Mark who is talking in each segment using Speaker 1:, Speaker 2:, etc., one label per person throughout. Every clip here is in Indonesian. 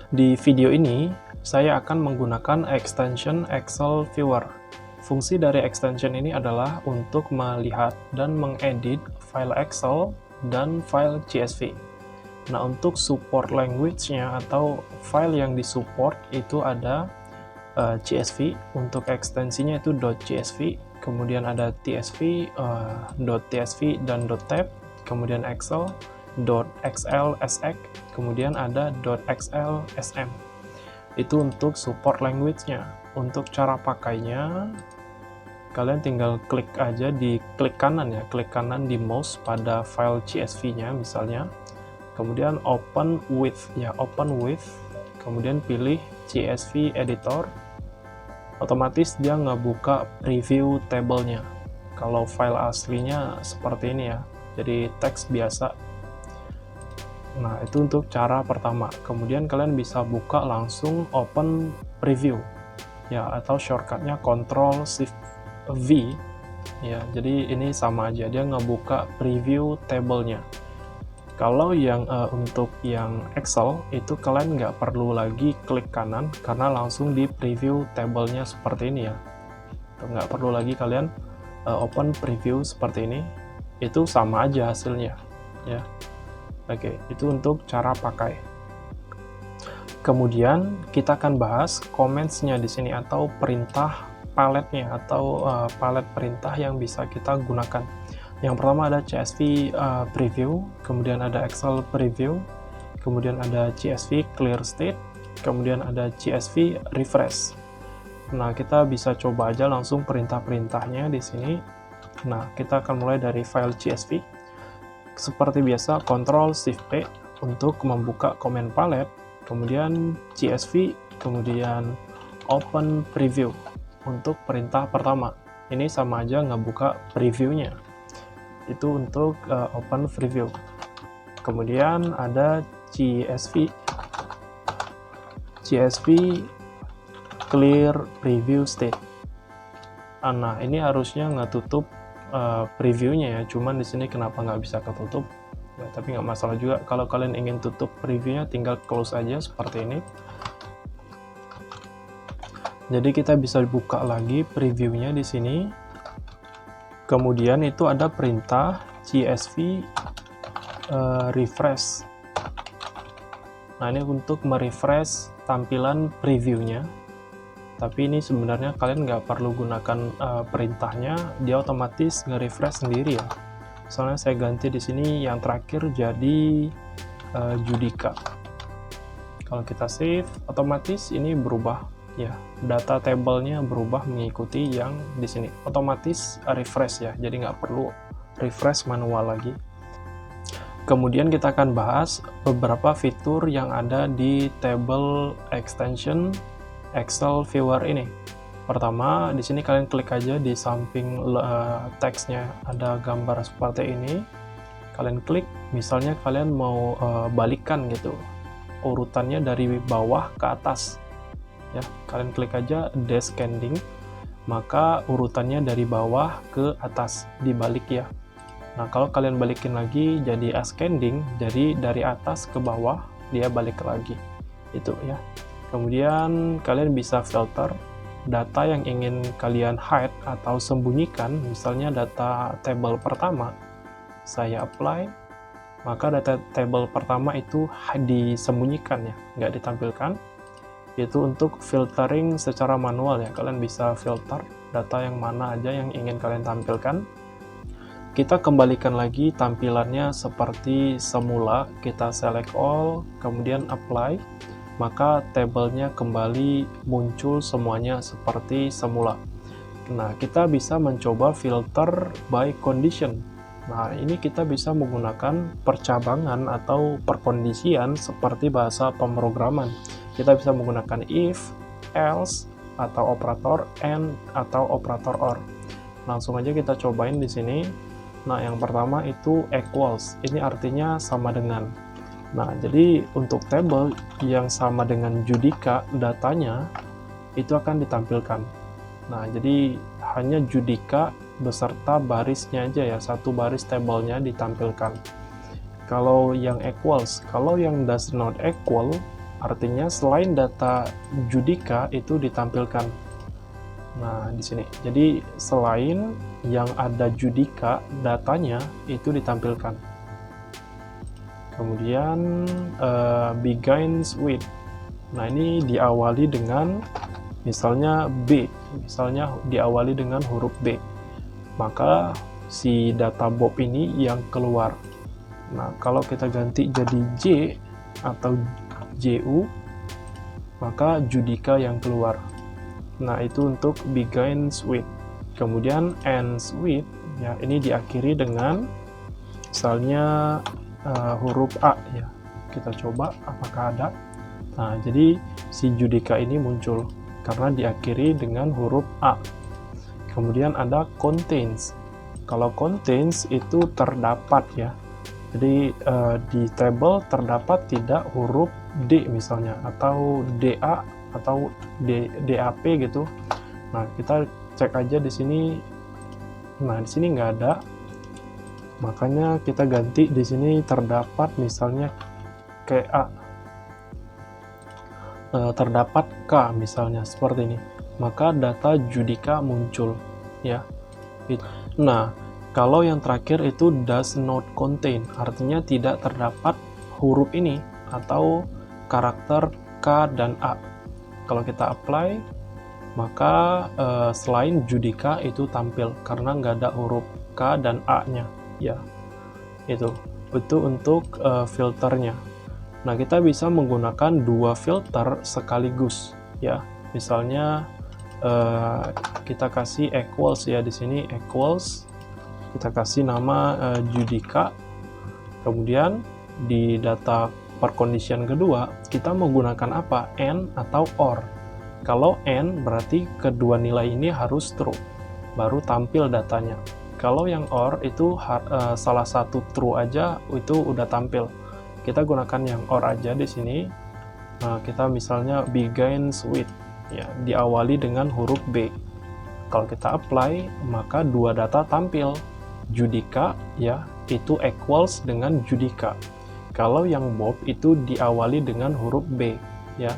Speaker 1: Di video ini, saya akan menggunakan extension Excel Viewer. Fungsi dari extension ini adalah untuk melihat dan mengedit file Excel dan file CSV. Nah, untuk support language-nya atau file yang disupport itu ada CSV, untuk ekstensinya itu .csv, kemudian ada .tsv, .tsv dan .tab, kemudian Excel, .xlsx, kemudian ada .xlsm. Itu untuk support language-nya. Untuk cara pakainya, kalian tinggal klik aja di klik kanan ya, klik kanan di mouse pada file CSV-nya misalnya. Kemudian open with ya, open with, kemudian pilih CSV editor. Otomatis dia ngebuka preview tabelnya. Kalau file aslinya seperti ini ya, jadi teks biasa. Nah, itu untuk cara pertama. Kemudian kalian bisa buka langsung open preview ya, atau shortcutnya Ctrl Shift V ya. Jadi ini sama aja, dia ngebuka preview tabelnya. Kalau yang untuk yang Excel itu kalian nggak perlu lagi klik kanan karena langsung di preview tabelnya seperti ini ya. Nggak perlu lagi kalian open preview seperti ini, itu sama aja hasilnya ya. Oke, itu untuk cara pakai. Kemudian kita akan bahas comments-nya di sini atau perintah paletnya atau palet perintah yang bisa kita gunakan. Yang pertama ada CSV preview, kemudian ada Excel preview, kemudian ada CSV clear state, kemudian ada CSV refresh. Nah, kita bisa coba aja langsung perintah-perintahnya di sini. Nah, kita akan mulai dari file CSV. Seperti biasa, Ctrl Shift P untuk membuka comment palette, kemudian CSV, kemudian open preview untuk perintah pertama. Ini sama aja ngebuka previewnya. Itu untuk open preview. Kemudian ada CSV clear preview state. Nah, ini harusnya ngetutup previewnya ya, cuman di sini kenapa nggak bisa ketutup ya, tapi nggak masalah juga. Kalau kalian ingin tutup previewnya tinggal close aja seperti ini. Jadi kita bisa buka lagi previewnya di sini. Kemudian itu ada perintah CSV refresh. Nah, ini untuk merefresh tampilan previewnya. Tapi ini sebenarnya kalian nggak perlu gunakan perintahnya, dia otomatis nge-refresh sendiri ya. Soalnya saya ganti di sini yang terakhir jadi Judika. Kalau kita save, otomatis ini berubah ya, data tabelnya berubah mengikuti yang di sini, otomatis refresh ya, jadi nggak perlu refresh manual lagi. Kemudian kita akan bahas beberapa fitur yang ada di table extension Excel Viewer ini. Pertama, di sini kalian klik aja di samping teksnya ada gambar seperti ini. Kalian klik, misalnya kalian mau balikan gitu, urutannya dari bawah ke atas. Ya, kalian klik aja descending, maka urutannya dari bawah ke atas, dibalik ya. Nah, kalau kalian balikin lagi jadi ascending, jadi dari atas ke bawah, dia balik lagi. Itu ya. Kemudian kalian bisa filter data yang ingin kalian hide atau sembunyikan, misalnya data table pertama. Saya apply, maka data table pertama itu disembunyikan ya, nggak ditampilkan. Itu untuk filtering secara manual ya, kalian bisa filter data yang mana aja yang ingin kalian tampilkan. Kita kembalikan lagi tampilannya seperti semula, kita select all, kemudian apply, maka tabelnya kembali muncul semuanya seperti semula. Nah, kita bisa mencoba filter by condition. Nah, ini kita bisa menggunakan percabangan atau perkondisian seperti bahasa pemrograman. Kita bisa menggunakan if, else, atau operator and, atau operator or. Langsung aja kita cobain di sini. Nah, yang pertama itu equals. Ini artinya sama dengan. Nah, jadi untuk tabel yang sama dengan Judika, datanya itu akan ditampilkan. Nah, jadi hanya Judika beserta barisnya aja ya, satu baris tabelnya ditampilkan. Kalau yang equals, kalau yang does not equal, artinya selain data Judika itu ditampilkan. Nah, di sini. Jadi selain yang ada Judika, datanya itu ditampilkan. Kemudian begins with. Nah, ini diawali dengan misalnya B, misalnya diawali dengan huruf B. Maka si data Bob ini yang keluar. Nah, kalau kita ganti jadi J atau JU, maka Judika yang keluar. Nah, itu untuk begins with. Kemudian ends with, ya, ini diakhiri dengan misalnya huruf A, ya. Kita coba apakah ada. Nah, jadi si Judika ini muncul karena diakhiri dengan huruf A. Kemudian ada contains. Kalau contains itu terdapat, ya. Jadi di table terdapat tidak huruf D misalnya, atau DA atau DAP gitu. Nah, kita cek aja di sini. Nah, di sini nggak ada. Makanya kita ganti di sini terdapat misalnya KA. Terdapat K misalnya seperti ini. Maka data Judika muncul, ya. Nah, kalau yang terakhir itu does not contain, artinya tidak terdapat huruf ini atau karakter K dan A. Kalau kita apply, maka selain Judika itu tampil karena nggak ada huruf K dan A-nya, ya. Itu untuk filternya. Nah, kita bisa menggunakan dua filter sekaligus, ya. Misalnya kita kasih equals, ya, di sini equals. Kita kasih nama Judika. Kemudian di data percondition kedua, kita menggunakan apa? And atau or. Kalau and berarti kedua nilai ini harus true, baru tampil datanya. Kalau yang or itu salah satu true aja itu udah tampil. Kita gunakan yang or aja di sini. Nah, kita misalnya begins with, ya, diawali dengan huruf B. Kalau kita apply, maka dua data tampil. Judika, ya, itu equals dengan Judika. Kalau yang Bob itu diawali dengan huruf B, ya.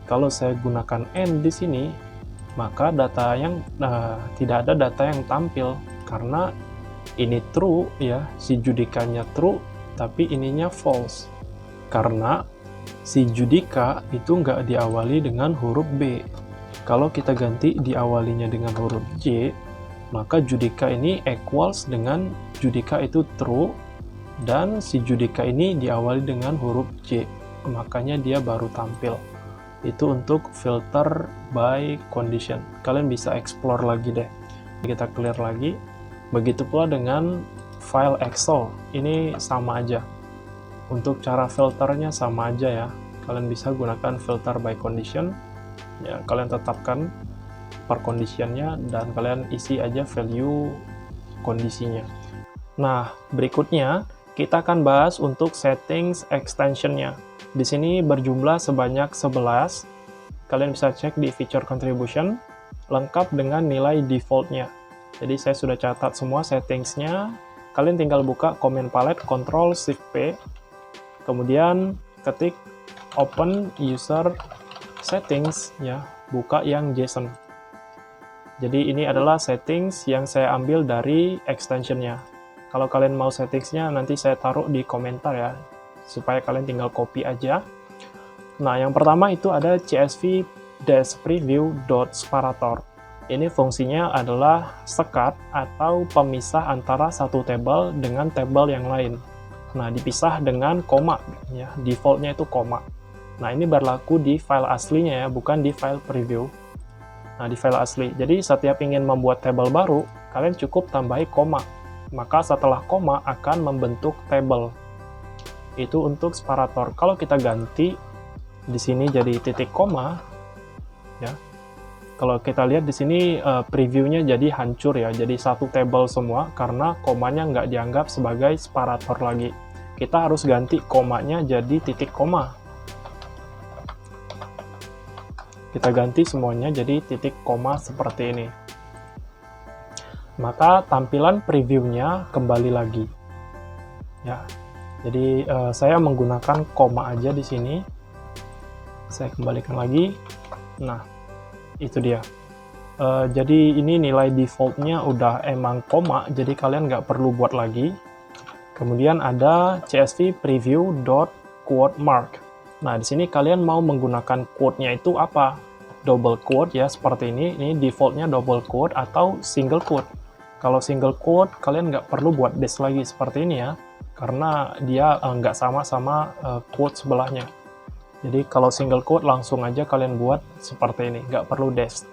Speaker 1: Kalau saya gunakan and di sini, maka data yang tidak ada data yang tampil karena ini true, ya, si Judikanya true, tapi ininya false. Karena si Judika itu nggak diawali dengan huruf B. Kalau kita ganti diawalinya dengan huruf J, maka Judika ini equals dengan Judika itu true, dan si Judika ini diawali dengan huruf J. Makanya dia baru tampil. Itu untuk filter by condition. Kalian bisa explore lagi deh. Kita clear lagi. Begitu pula dengan file Excel. Ini sama aja. Untuk cara filternya sama aja, ya. Kalian bisa gunakan filter by condition. Ya, kalian tetapkan per conditionnya dan kalian isi aja value kondisinya. Nah, berikutnya kita akan bahas untuk settings extensionnya. Di sini berjumlah sebanyak 11. Kalian bisa cek di feature contribution, lengkap dengan nilai defaultnya. Jadi saya sudah catat semua settingsnya. Kalian tinggal buka command palette, Ctrl Shift P, kemudian ketik open user settings, ya, buka yang JSON. Jadi ini adalah settings yang saya ambil dari extensionnya. Kalau kalian mau settingsnya, nanti saya taruh di komentar, ya, supaya kalian tinggal copy aja. Nah, yang pertama itu ada csv-preview.separator. Ini fungsinya adalah sekat atau pemisah antara satu tabel dengan tabel yang lain. Nah, dipisah dengan koma, ya, defaultnya itu koma. Nah, ini berlaku di file aslinya, ya, bukan di file preview. Nah, di file asli. Jadi, setiap ingin membuat tabel baru, kalian cukup tambahi koma. Maka setelah koma akan membentuk tabel. Itu untuk separator. Kalau kita ganti di sini jadi titik koma, ya. Kalau kita lihat di sini previewnya jadi hancur, ya. Jadi satu tabel semua karena komanya nggak dianggap sebagai separator lagi. Kita harus ganti komanya jadi titik koma. Kita ganti semuanya jadi titik koma seperti ini. Maka tampilan previewnya kembali lagi, ya. Jadi saya menggunakan koma aja di sini. Saya kembalikan lagi. Nah, itu dia. Jadi ini nilai defaultnya udah emang koma, jadi kalian nggak perlu buat lagi. Kemudian ada CSV preview.quote mark. Nah, di sini kalian mau menggunakan quote-nya itu apa? Double quote ya, seperti ini defaultnya double quote atau single quote. Kalau single quote, kalian nggak perlu buat dash lagi seperti ini ya, karena dia nggak sama quote sebelahnya. Jadi kalau single quote langsung aja kalian buat seperti ini, nggak perlu dash.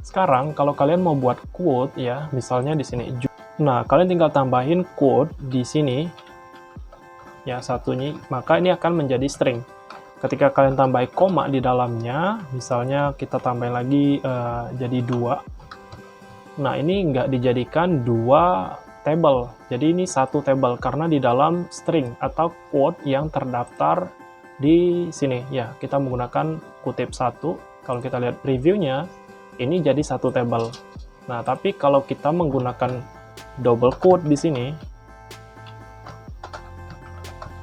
Speaker 1: Sekarang kalau kalian mau buat quote ya, misalnya di sini. Nah, kalian tinggal tambahin quote di sini ya, satunya, maka ini akan menjadi string. Ketika kalian tambah koma di dalamnya, misalnya kita tambahin lagi jadi 2. Nah, ini nggak dijadikan 2 table, jadi ini satu table karena di dalam string atau quote yang terdaftar di sini ya, kita menggunakan kutip 1. Kalau kita lihat previewnya, ini jadi satu table. Nah, tapi kalau kita menggunakan double quote di sini,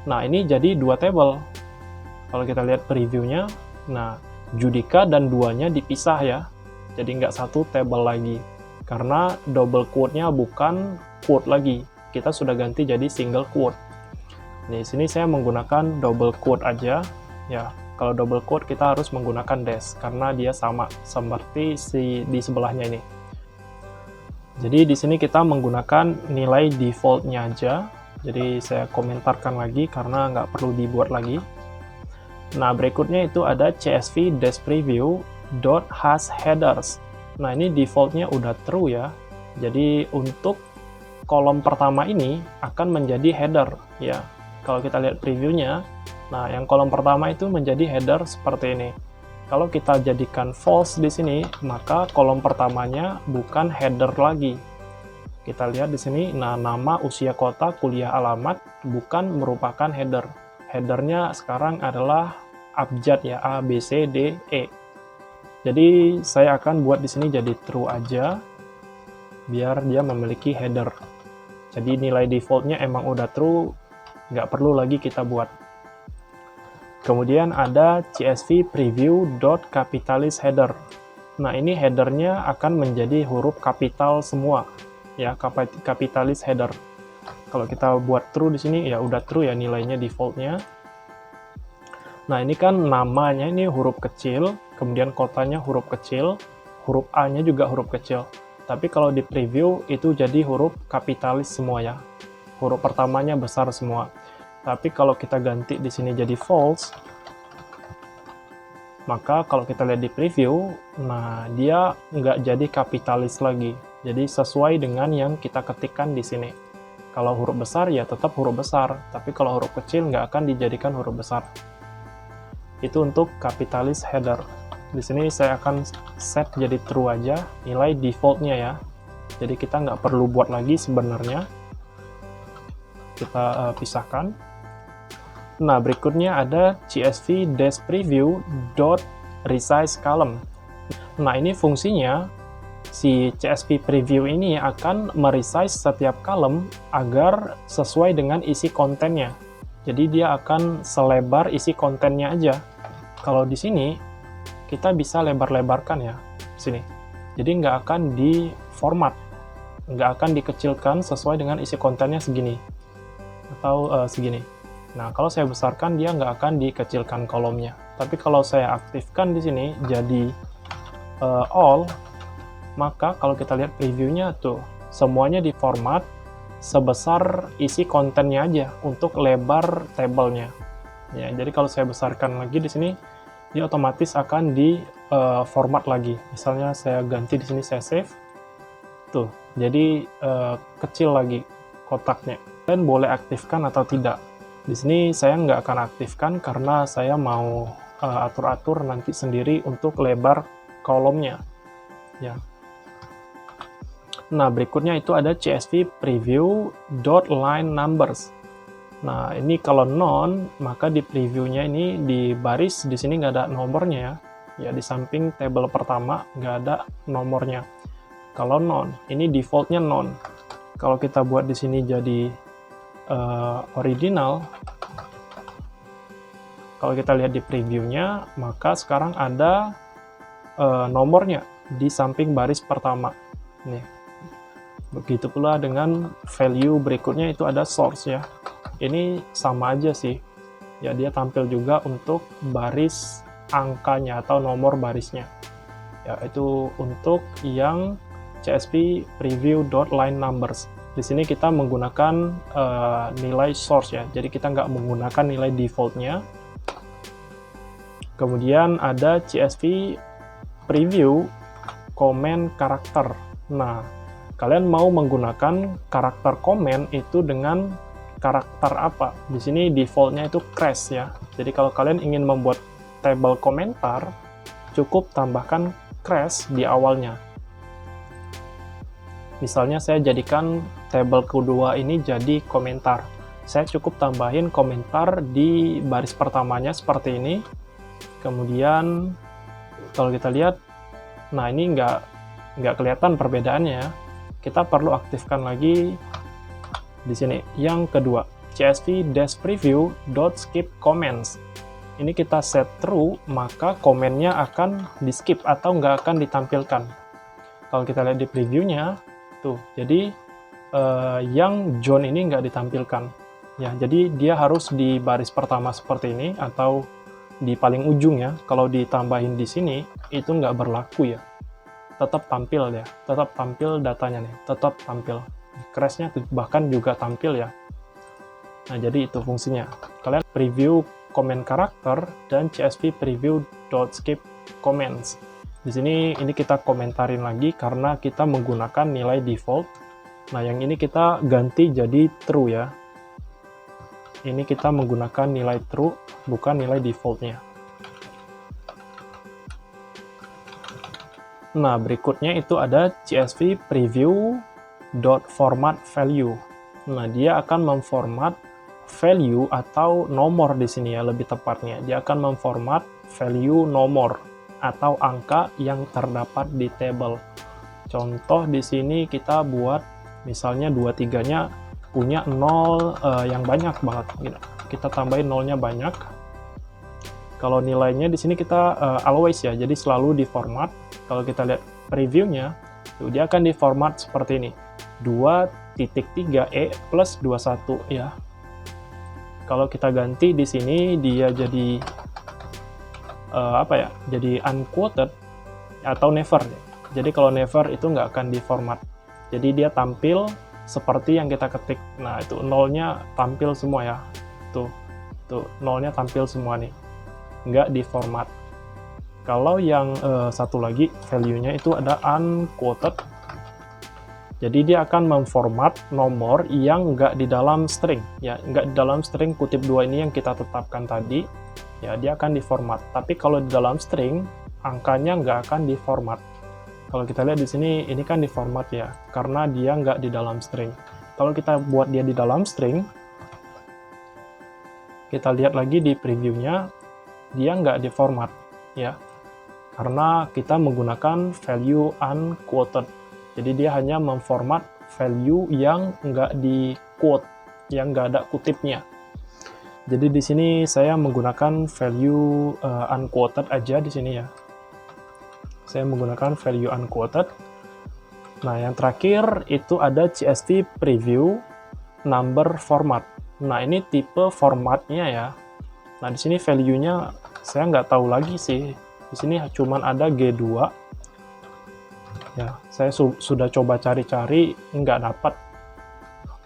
Speaker 1: nah ini jadi 2 table. Kalau kita lihat previewnya, nah Judika dan 2-nya dipisah ya, jadi nggak satu table lagi, karena double quote-nya bukan quote lagi, kita sudah ganti jadi single quote. Di sini saya menggunakan double quote aja ya. Kalau double quote kita harus menggunakan dash karena dia sama seperti di sebelahnya ini. Jadi di sini kita menggunakan nilai defaultnya aja. Jadi saya komentarkan lagi karena nggak perlu dibuat lagi. Nah, berikutnya itu ada csv-preview.hasHeaders. Nah, ini defaultnya udah true ya. Jadi untuk kolom pertama ini akan menjadi header ya. Kalau kita lihat previewnya, nah yang kolom pertama itu menjadi header seperti ini. Kalau kita jadikan false di sini, maka kolom pertamanya bukan header lagi. Kita lihat di sini, nah nama, usia, kota, kuliah, alamat bukan merupakan header. Headernya sekarang adalah abjad ya, A, B, C, D, E. Jadi saya akan buat di sini jadi true aja, biar dia memiliki header. Jadi nilai defaultnya emang udah true, nggak perlu lagi kita buat. Kemudian ada csv preview.capitalis header. Nah, ini headernya akan menjadi huruf kapital semua ya, capitalis header. Kalau kita buat true di sini ya udah true ya nilainya defaultnya. Nah, ini kan namanya ini huruf kecil, kemudian kotanya huruf kecil, huruf A-nya juga huruf kecil. Tapi kalau di preview itu jadi huruf kapitalis semua ya. Huruf pertamanya besar semua. Tapi kalau kita ganti di sini jadi false, maka kalau kita lihat di preview, nah dia nggak jadi kapitalis lagi. Jadi sesuai dengan yang kita ketikkan di sini. Kalau huruf besar ya tetap huruf besar, tapi kalau huruf kecil nggak akan dijadikan huruf besar. Itu untuk kapitalis header. Di sini saya akan set jadi true aja, nilai defaultnya ya. Jadi kita nggak perlu buat lagi sebenarnya. Kita pisahkan. Nah, berikutnya ada csv-preview.resize column. Nah, ini fungsinya, si CSV preview ini akan meresize setiap column agar sesuai dengan isi kontennya. Jadi dia akan selebar isi kontennya aja. Kalau di sini, kita bisa lebar-lebarkan ya, sini. Jadi nggak akan di format, nggak akan dikecilkan sesuai dengan isi kontennya segini, atau segini. Nah, kalau saya besarkan, dia nggak akan dikecilkan kolomnya. Tapi kalau saya aktifkan di sini, jadi all, maka kalau kita lihat previewnya tuh, semuanya diformat sebesar isi kontennya aja untuk lebar tabelnya. Ya, jadi kalau saya besarkan lagi di sini, dia otomatis akan di format lagi. Misalnya saya ganti di sini, saya save, tuh, jadi kecil lagi kotaknya. Dan boleh aktifkan atau tidak. Di sini saya nggak akan aktifkan karena saya mau atur-atur nanti sendiri untuk lebar kolomnya. Ya. Nah, berikutnya itu ada csv preview.line numbers. Nah, ini kalau none, maka di previewnya ini di baris di sini nggak ada nomornya ya. Ya, di samping tabel pertama nggak ada nomornya. Kalau none, ini defaultnya none. Kalau kita buat di sini jadi original, Kalau kita lihat di previewnya, maka sekarang ada nomornya di samping baris pertama. Nih. Begitu pula dengan value berikutnya itu ada source ya. Ini sama aja sih. Ya, dia tampil juga untuk baris angkanya atau nomor barisnya. Ya, itu untuk yang CSV preview.line numbers. Di sini kita menggunakan nilai source ya. Jadi kita nggak menggunakan nilai defaultnya. Kemudian ada CSV preview comment karakter. Nah, kalian mau menggunakan karakter comment itu dengan karakter apa? Di sini defaultnya itu crash ya. Jadi kalau kalian ingin membuat tabel komentar, cukup tambahkan crash di awalnya. Misalnya saya jadikan tabel kedua ini jadi komentar. Saya cukup tambahin komentar di baris pertamanya seperti ini. Kemudian kalau kita lihat, nah ini nggak kelihatan perbedaannya. Kita perlu aktifkan lagi di sini. Yang kedua, csv-preview.skip comments. Ini kita set true, maka komennya akan di skip atau nggak akan ditampilkan. Kalau kita lihat di previewnya, tuh, jadi yang John ini nggak ditampilkan. Ya, jadi dia harus di baris pertama seperti ini atau di paling ujung ya. Kalau ditambahin di sini itu nggak berlaku ya, tetap tampil ya, tetap tampil datanya nih, tetap tampil, crashnya bahkan juga tampil ya. Nah, jadi itu fungsinya. Kalian preview comment karakter dan csv preview.skip comments. Di sini ini kita komentarin lagi karena kita menggunakan nilai default. Nah, yang ini kita ganti jadi true ya. Ini kita menggunakan nilai true, bukan nilai defaultnya. Nah, berikutnya itu ada csv preview.format value. Nah, dia akan memformat value atau nomor di sini ya, lebih tepatnya. Dia akan memformat value nomor atau angka yang terdapat di table. Contoh di sini kita buat misalnya 23-nya punya 0 yang banyak banget gitu. Kita tambahin nolnya banyak. Kalau nilainya di sini kita always ya, jadi selalu diformat. Kalau kita lihat previewnya, tuh, dia akan diformat seperti ini. 2.3e plus 21 ya. Kalau kita ganti di sini dia jadi apa ya? Jadi unquoted atau never. Jadi kalau never itu nggak akan diformat. Jadi dia tampil seperti yang kita ketik. Nah, itu nolnya tampil semua ya. Tuh nolnya tampil semua nih. Nggak diformat. Kalau yang satu lagi value-nya itu ada unquoted. Jadi dia akan memformat nomor yang nggak di dalam string. Ya, nggak di dalam string kutip 2 ini yang kita tetapkan tadi. Ya, dia akan diformat. Tapi kalau di dalam string, angkanya nggak akan diformat. Kalau kita lihat di sini, ini kan diformat ya, karena dia nggak di dalam string. Kalau kita buat dia di dalam string, kita lihat lagi di previewnya, dia nggak diformat ya, karena kita menggunakan value unquoted. Jadi dia hanya memformat value yang nggak di quote, yang nggak ada kutipnya. Jadi di sini saya menggunakan value unquoted aja di sini ya. Saya menggunakan value unquoted. Nah, yang terakhir itu ada csv preview number format. Nah, ini tipe formatnya ya. Nah, di sini value-nya saya nggak tahu lagi sih. Di sini cuman ada G2. Ya, saya sudah coba cari-cari, nggak dapat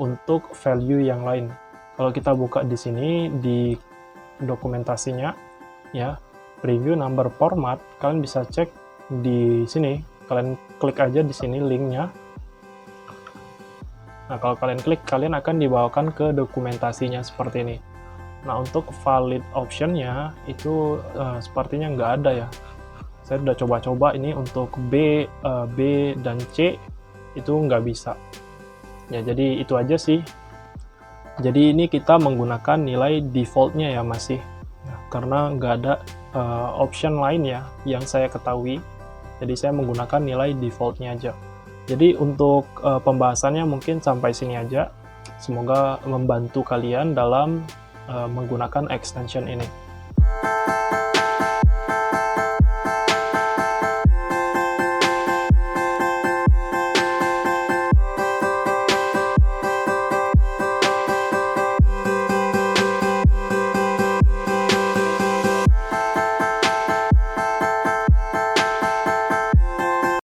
Speaker 1: untuk value yang lain. Kalau kita buka di sini di dokumentasinya, ya, preview number format, kalian bisa cek di sini. Kalian klik aja di sini linknya. Nah, kalau kalian klik, kalian akan dibawakan ke dokumentasinya seperti ini. Nah, untuk valid optionnya itu sepertinya nggak ada ya. Saya udah coba-coba ini untuk B, dan C itu nggak bisa. Ya, jadi itu aja sih. Jadi ini kita menggunakan nilai defaultnya ya masih. Ya, karena nggak ada option lain ya yang saya ketahui. Jadi saya menggunakan nilai defaultnya aja. Jadi untuk pembahasannya mungkin sampai sini aja. Semoga membantu kalian dalam menggunakan extension ini.